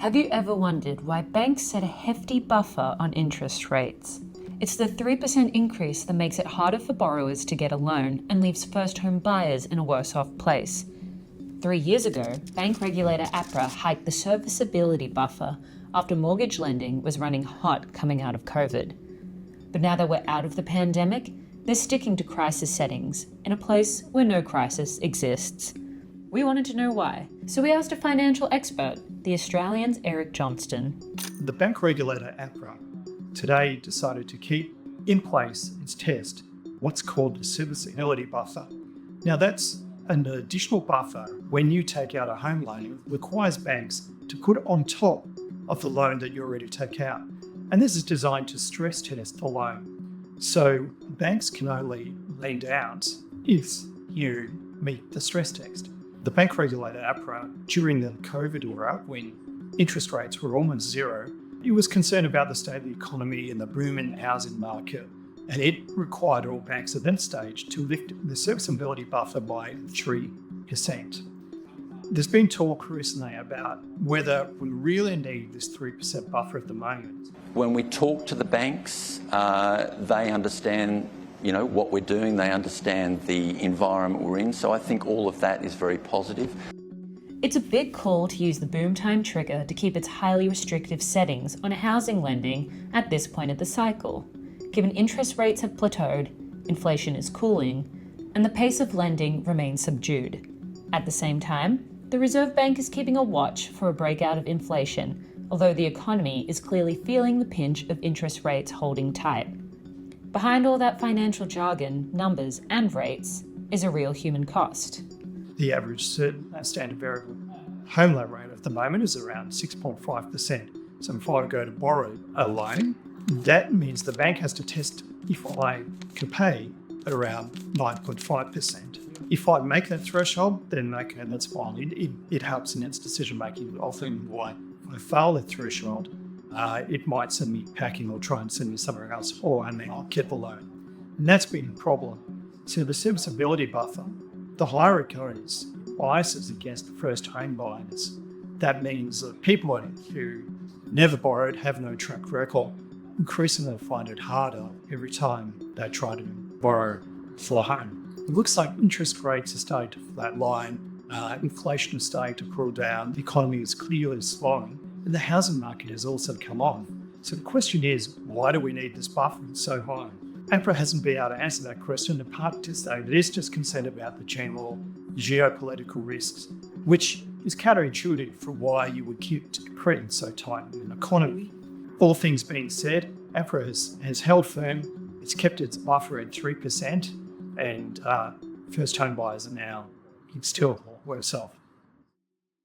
Have you ever wondered why banks set a hefty buffer on interest rates? It's the 3% increase that makes it harder for borrowers to get a loan and leaves first home buyers in a worse off place. 3 years ago, bank regulator APRA hiked the serviceability buffer after mortgage lending was running hot coming out of COVID. But now that we're out of the pandemic, they're sticking to crisis settings in a place where no crisis exists. We wanted to know why, so we asked a financial expert, the Australian's Eric Johnston. The bank regulator APRA today decided to keep in place its test what's called the serviceability buffer. Now that's an additional buffer when you take out a home loan. It requires banks to put on top of the loan that you're ready to take out. And this is designed to stress test the loan. So banks can only lend out if you meet the stress test. The bank regulator APRA, during the COVID era, when interest rates were almost zero, it was concerned about the state of the economy and the booming housing market, and it required all banks at that stage to lift the serviceability buffer by 3%. There's been talk recently about whether we really need this 3% buffer at the moment. When we talk to the banks, they understand what we're doing, they understand the environment we're in, so I think all of that is very positive. It's a big call to use the boom time trigger to keep its highly restrictive settings on housing lending at this point of the cycle, given interest rates have plateaued, inflation is cooling, and the pace of lending remains subdued. At the same time, the Reserve Bank is keeping a watch for a breakout of inflation, although the economy is clearly feeling the pinch of interest rates holding tight. Behind all that financial jargon, numbers, and rates is a real human cost. The average standard variable home loan rate at the moment is around 6.5%. So if I go to borrow a loan, that means the bank has to test if I can pay at around 9.5%. If I make that threshold, then okay, that's fine. It helps in its decision making. Often, if I fail that threshold, it might send me packing or try and send me somewhere else, or I may not get the loan. And that's been a problem. So the serviceability buffer, the higher it goes, biases against the first home buyers. That means that people who never borrowed, have no track record, increasingly find it harder every time they try to borrow for a home. It looks like interest rates are starting to flatline, inflation is starting to cool down, the economy is clearly slowing, and the housing market has also come on. So the question is, why do we need this buffer so high? APRA hasn't been able to answer that question, in part to say that it is just concerned about the general geopolitical risks, which is counterintuitive for why you would keep credit so tight in an economy. All things being said, APRA has held firm, it's kept its buffer at 3%, and first home buyers are now still worse off.